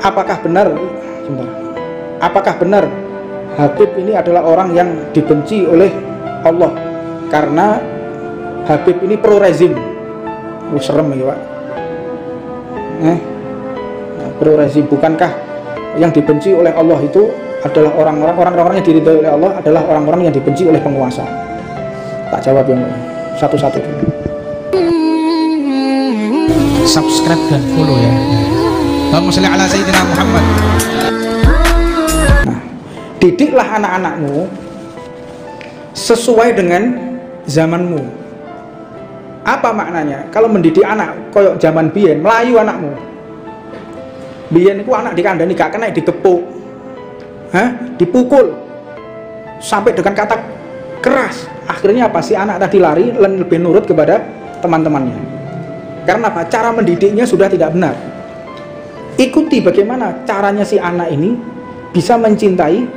apakah benar apakah benar Habib ini adalah orang yang dibenci oleh Allah karena Habib ini pro rezim? Serem ya Pak. Pro rezim, bukankah yang dibenci oleh Allah itu adalah orang-orang yang diridhoi oleh Allah adalah orang-orang yang dibenci oleh penguasa? Tak jawab yang satu-satu dulu. Subscribe dan follow ya. Allahumma sholli ala sayyidina Muhammad. Nah, didiklah anak-anakmu sesuai dengan zamanmu. Apa maknanya? Kalau mendidik anak koyok zaman biyen, melayu anakmu. Biyen itu anak dikandani gak kena dikepuk, dipukul sampai dengan kata keras. Akhirnya apa? Si anak tadi lari dan lebih nurut kepada teman-temannya. Karena apa? Cara mendidiknya sudah tidak benar. Ikuti bagaimana caranya si anak ini bisa mencintai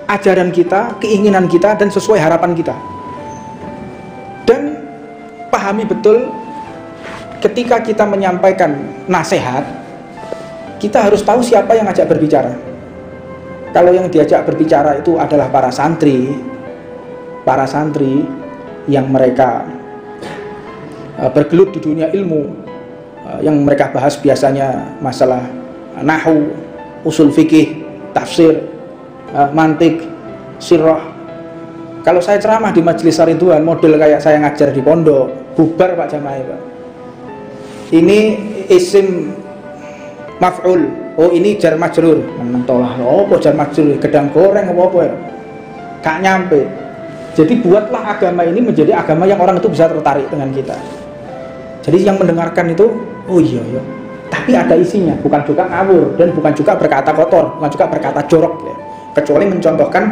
ajaran kita, keinginan kita, dan sesuai harapan kita. Dan pahami betul ketika kita menyampaikan nasihat, kita harus tahu siapa yang ajak berbicara. Kalau yang diajak berbicara itu adalah para santri yang mereka bergelut di dunia ilmu, yang mereka bahas biasanya masalah nahwu, usul fikih, tafsir, mantik, sirah. Kalau saya ceramah di majelis Ridwan model kayak saya ngajar di pondok, bubar Pak jamaah Pak. Ini isim maf'ul, oh ini jar majrur, mentolah apa jar majrur, gedang goreng apa ya, gak nyampe. Jadi buatlah agama ini menjadi agama yang orang itu bisa tertarik dengan kita. Jadi yang mendengarkan itu, oh iya, tapi ada isinya, bukan juga ngawur dan bukan juga berkata kotor, bukan juga berkata jorok ya. Kecuali mencontohkan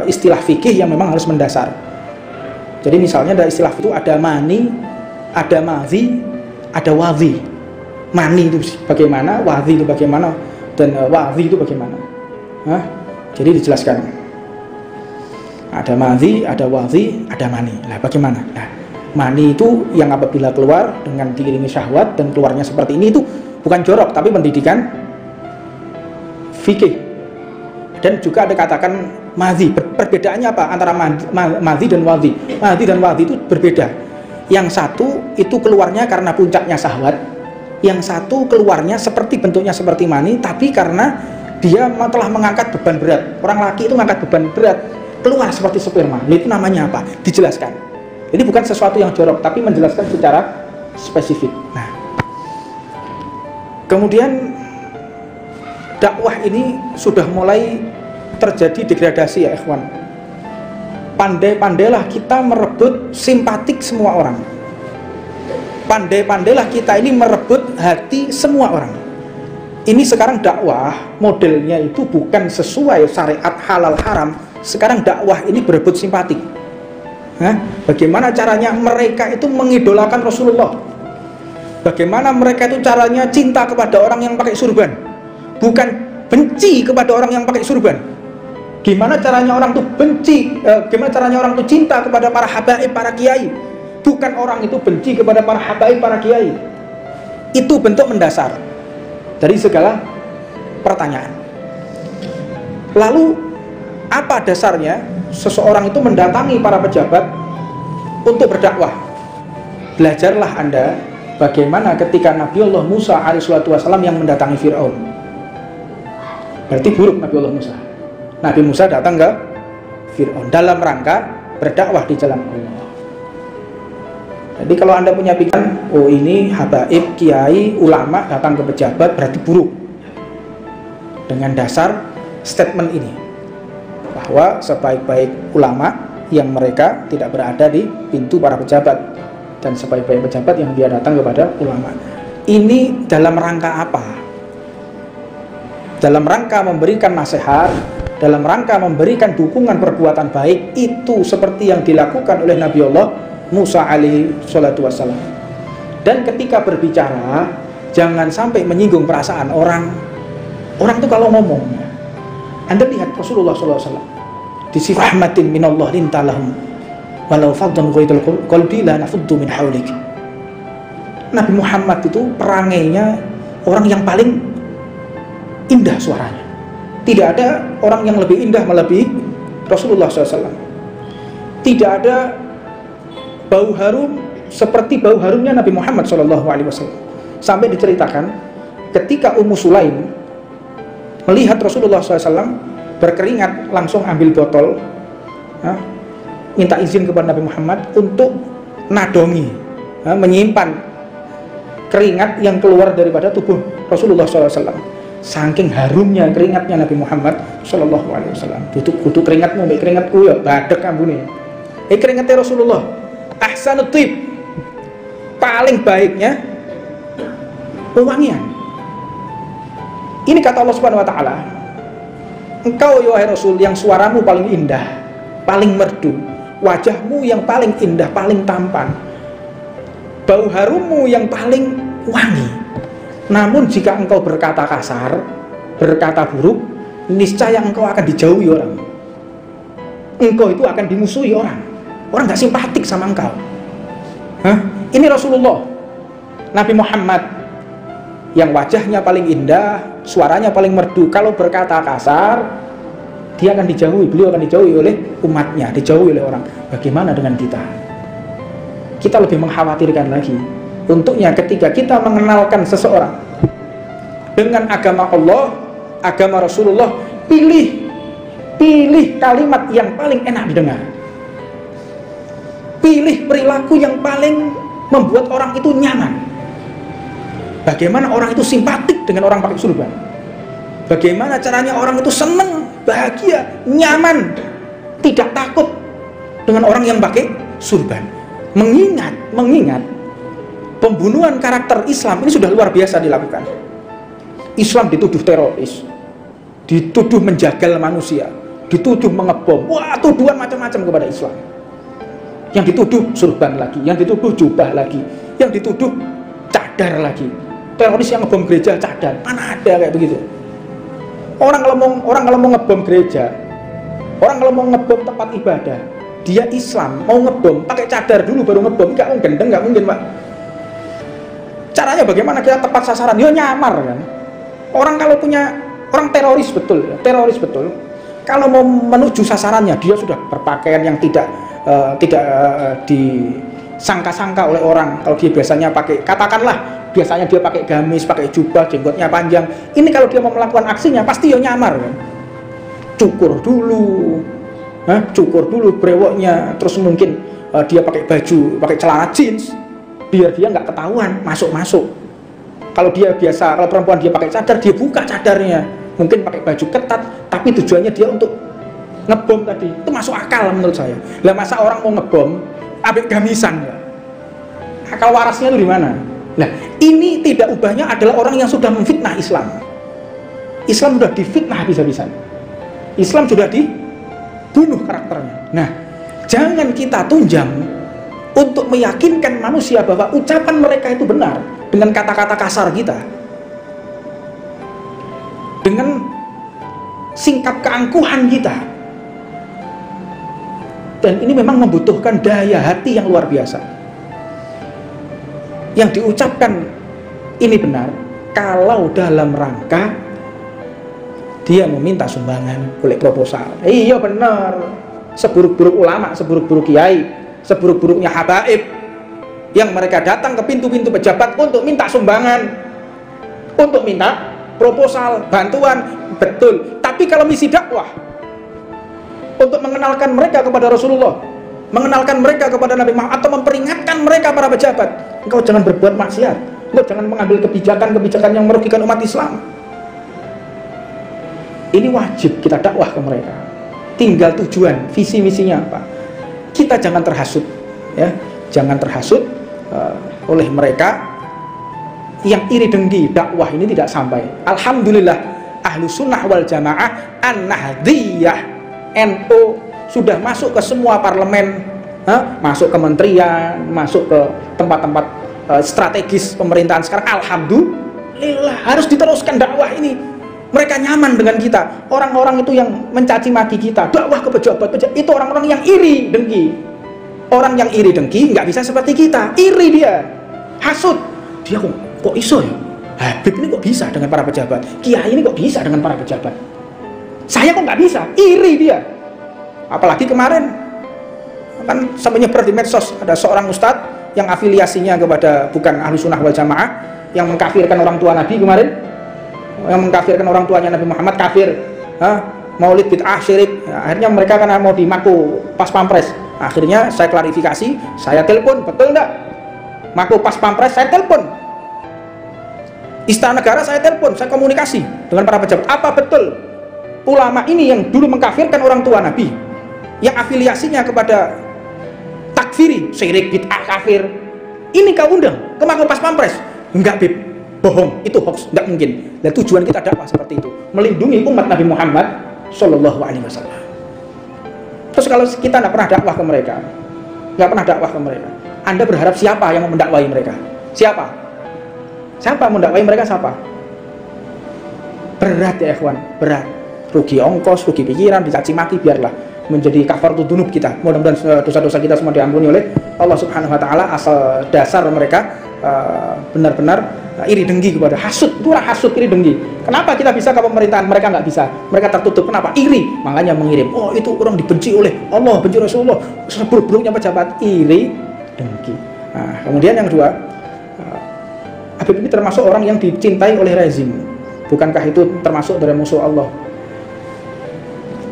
istilah fikih yang memang harus mendasar. Jadi misalnya ada istilah itu ada mani, ada madhi, ada wadhi. Mani itu bagaimana, wadhi itu bagaimana, dan wadhi itu bagaimana. Jadi dijelaskan. Ada madhi, ada wadhi, ada mani. Nah bagaimana? Nah, mani itu yang apabila keluar dengan diiringi syahwat dan keluarnya seperti ini itu bukan jorok tapi pendidikan fikih. Dan juga ada katakan madhi. Perbedaannya apa antara madhi dan wadhi? Madhi dan wadhi itu berbeda. Yang satu itu keluarnya karena puncaknya syahwat, yang satu keluarnya seperti bentuknya seperti mani tapi karena dia telah mengangkat beban berat. Orang laki itu mengangkat beban berat keluar seperti sperma. Itu namanya apa? Dijelaskan. Ini bukan sesuatu yang jorok, tapi menjelaskan secara spesifik. Nah, kemudian dakwah ini sudah mulai terjadi degradasi ya ikhwan. Pandai-pandailah kita merebut simpatik semua orang. Pandai-pandailah kita ini merebut hati semua orang. Ini sekarang dakwah modelnya itu bukan sesuai syariat halal haram. Sekarang dakwah ini berebut simpatik. Bagaimana caranya mereka itu mengidolakan Rasulullah? Bagaimana mereka itu caranya cinta kepada orang yang pakai surban, bukan benci kepada orang yang pakai surban. Gimana caranya orang itu benci, gimana caranya orang itu cinta kepada para habaib, para kiai, bukan orang itu benci kepada para habaib, para kiai. Itu bentuk mendasar dari segala pertanyaan. Lalu apa dasarnya seseorang itu mendatangi para pejabat untuk berdakwah? Belajarlah Anda bagaimana ketika Nabiullah Musa alaihissalam yang mendatangi Fir'aun. Berarti buruk Nabiullah Musa. Nabi Musa datang ke Fir'aun dalam rangka berdakwah di jalan Allah. Jadi kalau Anda punya pikiran, oh ini habaib, kiai, ulama datang ke pejabat berarti buruk. Dengan dasar statement ini, bahwa sebaik-baik ulama yang mereka tidak berada di pintu para pejabat, dan sebaik-baik pejabat yang dia datang kepada ulama. Ini dalam rangka apa? Dalam rangka memberikan nasihat, dalam rangka memberikan dukungan perbuatan baik. Itu seperti yang dilakukan oleh Nabiullah Musa alaihi salatu wassalam. Dan ketika berbicara jangan sampai menyinggung perasaan orang. Orang itu kalau ngomong, Anda lihat Rasulullah SAW di sifat rahmatin minallah lintalahum walau faddan ghaidul qalbi la nafuddu min haulik. Nabi Muhammad itu perangainya orang yang paling indah suaranya. Tidak ada orang yang lebih indah melebihi Rasulullah SAW. Tidak ada bau harum seperti bau harumnya Nabi Muhammad SAW. Sampai diceritakan ketika Ummu Sulaim melihat Rasulullah SAW berkeringat, langsung ambil botol, minta izin kepada Nabi Muhammad untuk nadongi, menyimpan keringat yang keluar daripada tubuh Rasulullah SAW. Saking harumnya keringatnya Nabi Muhammad SAW. Duduk keringatmu, keringatku ya badek ambune. Keringatnya Rasulullah ahsanut thib, paling baiknya wangian. Ini kata Allah Subhanahu wa taala, engkau ya wahai Rasul yang suaramu paling indah, paling merdu, wajahmu yang paling indah, paling tampan, bau harummu yang paling wangi. Namun jika engkau berkata kasar, berkata buruk, niscaya engkau akan dijauhi orang. Engkau itu akan dimusuhi orang. Orang gak simpatik sama engkau. Ini Rasulullah Nabi Muhammad yang wajahnya paling indah, suaranya paling merdu. Kalau berkata kasar, dia akan dijauhi. Beliau akan dijauhi oleh umatnya, dijauhi oleh orang. Bagaimana dengan kita? Kita lebih mengkhawatirkan lagi. Untuknya ketika kita mengenalkan seseorang dengan agama Allah, agama Rasulullah, pilih kalimat yang paling enak didengar. Pilih perilaku yang paling membuat orang itu nyaman. Bagaimana orang itu simpatik dengan orang pakai surban? Bagaimana caranya orang itu senang, bahagia, nyaman, tidak takut dengan orang yang pakai surban? Mengingat pembunuhan karakter Islam ini sudah luar biasa dilakukan. Islam dituduh teroris, dituduh menjagal manusia, dituduh mengebom. Wah, tuduhan macam-macam kepada Islam. Yang dituduh surban lagi, yang dituduh jubah lagi, yang dituduh cadar lagi. Teroris yang ngebom gereja cadar, mana ada kayak begitu? Orang kalau mau ngebom gereja, orang kalau mau ngebom tempat ibadah, dia Islam mau ngebom pakai cadar dulu baru ngebom, nggak mungkin Pak. Caranya bagaimana kita tepat sasaran? Dia nyamar kan. Orang kalau punya orang teroris betul. Kalau mau menuju sasarannya, dia sudah berpakaian yang tidak disangka-sangka oleh orang. Kalau dia biasanya pakai, katakanlah biasanya dia pakai gamis, pakai jubah, jenggotnya panjang. Ini kalau dia mau melakukan aksinya pasti dia nyamar kan. Cukur dulu brewoknya, terus mungkin dia pakai baju, pakai celana jeans, biar dia nggak ketahuan masuk. Kalau perempuan dia pakai cadar, dia buka cadarnya, mungkin pakai baju ketat, tapi tujuannya dia untuk ngebom tadi. Itu masuk akal menurut saya. Lah masa orang mau ngebom abek gamisan ya? Akal warasnya itu di mana? Nah, ini tidak ubahnya adalah orang yang sudah memfitnah Islam. Islam sudah difitnah habis-habisan. Islam sudah dibunuh karakternya. Nah, jangan kita tunjang untuk meyakinkan manusia bahwa ucapan mereka itu benar dengan kata-kata kasar kita, dengan sikap keangkuhan kita. Dan ini memang membutuhkan daya hati yang luar biasa. Yang diucapkan ini benar kalau dalam rangka dia meminta sumbangan oleh proposal. Iya benar. Seburuk-buruk ulama, seburuk-buruk kiai, seburuk-buruknya habaib yang mereka datang ke pintu-pintu pejabat untuk minta sumbangan, untuk minta proposal, bantuan, betul. Tapi kalau misi dakwah untuk mengenalkan mereka kepada Rasulullah, mengenalkan mereka kepada Nabi Muhammad, atau memperingatkan mereka para pejabat, engkau jangan berbuat maksiat, engkau jangan mengambil kebijakan yang merugikan umat Islam. Ini wajib kita dakwah ke mereka. Tinggal tujuan, visi misinya apa. Kita jangan terhasut, ya, jangan terhasut oleh mereka yang iri dengki. Dakwah ini tidak sampai. Alhamdulillah, ahlu sunnah wal jamaah an-nahdiyah NU sudah masuk ke semua parlemen, masuk kementerian, masuk ke tempat-tempat strategis pemerintahan sekarang. Alhamdulillah, harus diteruskan dakwah ini. Mereka nyaman dengan kita. Orang-orang itu yang mencaci maki kita, dakwah ke pejabat itu orang-orang yang iri dengki. Orang yang iri dengki nggak bisa seperti kita. Iri dia, hasut. Dia kok iso ya? Habib ini kok bisa dengan para pejabat, kiai ini kok bisa dengan para pejabat, saya kok nggak bisa. Iri dia. Apalagi kemarin kan sampai nyebar di medsos, ada seorang ustadz yang afiliasinya kepada bukan ahli sunnah wal jamaah, yang mengkafirkan orang tua Nabi kemarin, yang mengkafirkan orang tuanya Nabi Muhammad, kafir, maulid bid'ah syirik. Akhirnya mereka karena mau dimaku pas pampres, akhirnya saya klarifikasi, saya telepon, betul enggak maku pas pampres, saya telepon Istana Negara, saya telepon, saya komunikasi dengan para pejabat, apa betul ulama ini yang dulu mengkafirkan orang tua Nabi, yang afiliasinya kepada takfiri, syirik, bid'ah, kafir, ini kau undang ke maku pas pampres? Enggak Bib, bohong, itu hoax, enggak mungkin. Dan tujuan kita dakwah seperti itu, melindungi umat Nabi Muhammad Shallallahu Alaihi Wasallam. Terus kalau kita tidak pernah dakwah ke mereka, nggak pernah dakwah ke mereka, Anda berharap siapa yang mendakwai mereka? Siapa? Siapa mendakwai mereka? Siapa? Berat ya ikhwan, berat. Rugi ongkos, rugi pikiran, dicaci maki, biarlah menjadi kafaratu dzunub kita. Mudah-mudahan dosa-dosa kita semua diampuni oleh Allah Subhanahu Wa Taala. Asal dasar mereka benar-benar iri dengki kepada, hasud, itu hasud, iri dengki. Kenapa kita bisa ke pemerintahan, mereka nggak bisa? Mereka tertutup, kenapa? Iri, makanya mengirim. Oh itu orang dibenci oleh Allah, benci Rasulullah, seburuk-buruknya pejabat, iri dengki. Nah, kemudian yang kedua, Habib ini termasuk orang yang dicintai oleh rezim. Bukankah itu termasuk dari musuh Allah?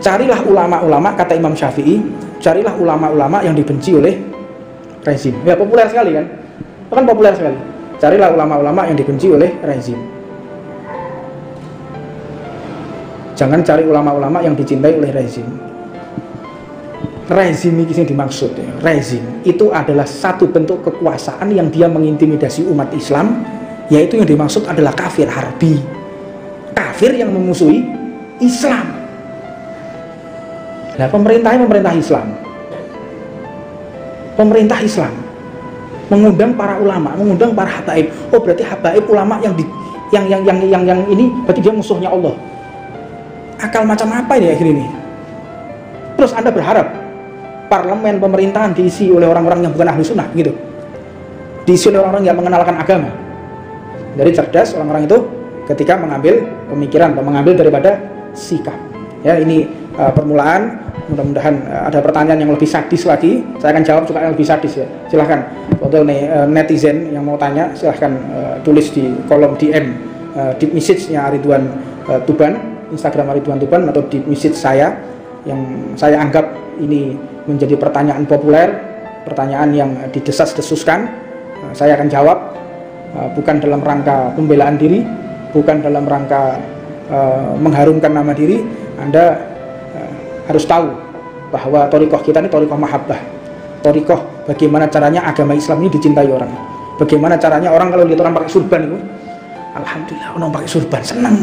Carilah ulama-ulama, kata Imam Syafi'i, carilah ulama-ulama yang dibenci oleh rezim. Ya populer sekali kan? Itu kan populer sekali. Carilah ulama-ulama yang dibenci oleh rezim. Jangan cari ulama-ulama yang dicintai oleh rezim. Rezim ini yang dimaksud ya. Rezim itu adalah satu bentuk kekuasaan yang dia mengintimidasi umat Islam, yaitu yang dimaksud adalah kafir harbi, kafir yang memusuhi Islam. Nah, pemerintahnya pemerintah Islam, pemerintah Islam mengundang para ulama, mengundang para habaib. Oh berarti habaib ulama yang ini berarti dia musuhnya Allah. Akal macam apa ini akhir ini? Terus Anda berharap parlemen pemerintahan diisi oleh orang-orang yang bukan ahli sunnah gitu, diisi oleh orang-orang yang mengenalkan agama. Dari cerdas orang-orang itu ketika mengambil pemikiran atau mengambil daripada sikap. Ya ini permulaan. Mudah-mudahan ada pertanyaan yang lebih sadis lagi, saya akan jawab juga yang lebih sadis ya. Silahkan untuk netizen yang mau tanya, silahkan tulis di kolom DM deep message-nya Ridwan Tuban, Instagram Ridwan Tuban, atau deep message saya yang saya anggap ini menjadi pertanyaan populer, pertanyaan yang didesas-desuskan. Saya akan jawab, bukan dalam rangka pembelaan diri, bukan dalam rangka mengharumkan nama diri. Anda harus tahu bahwa thariqah kita ini thariqah mahabbah, thariqah bagaimana caranya agama Islam ini dicintai orang, bagaimana caranya orang kalau lihat orang pakai surban itu, alhamdulillah orang pakai surban senang.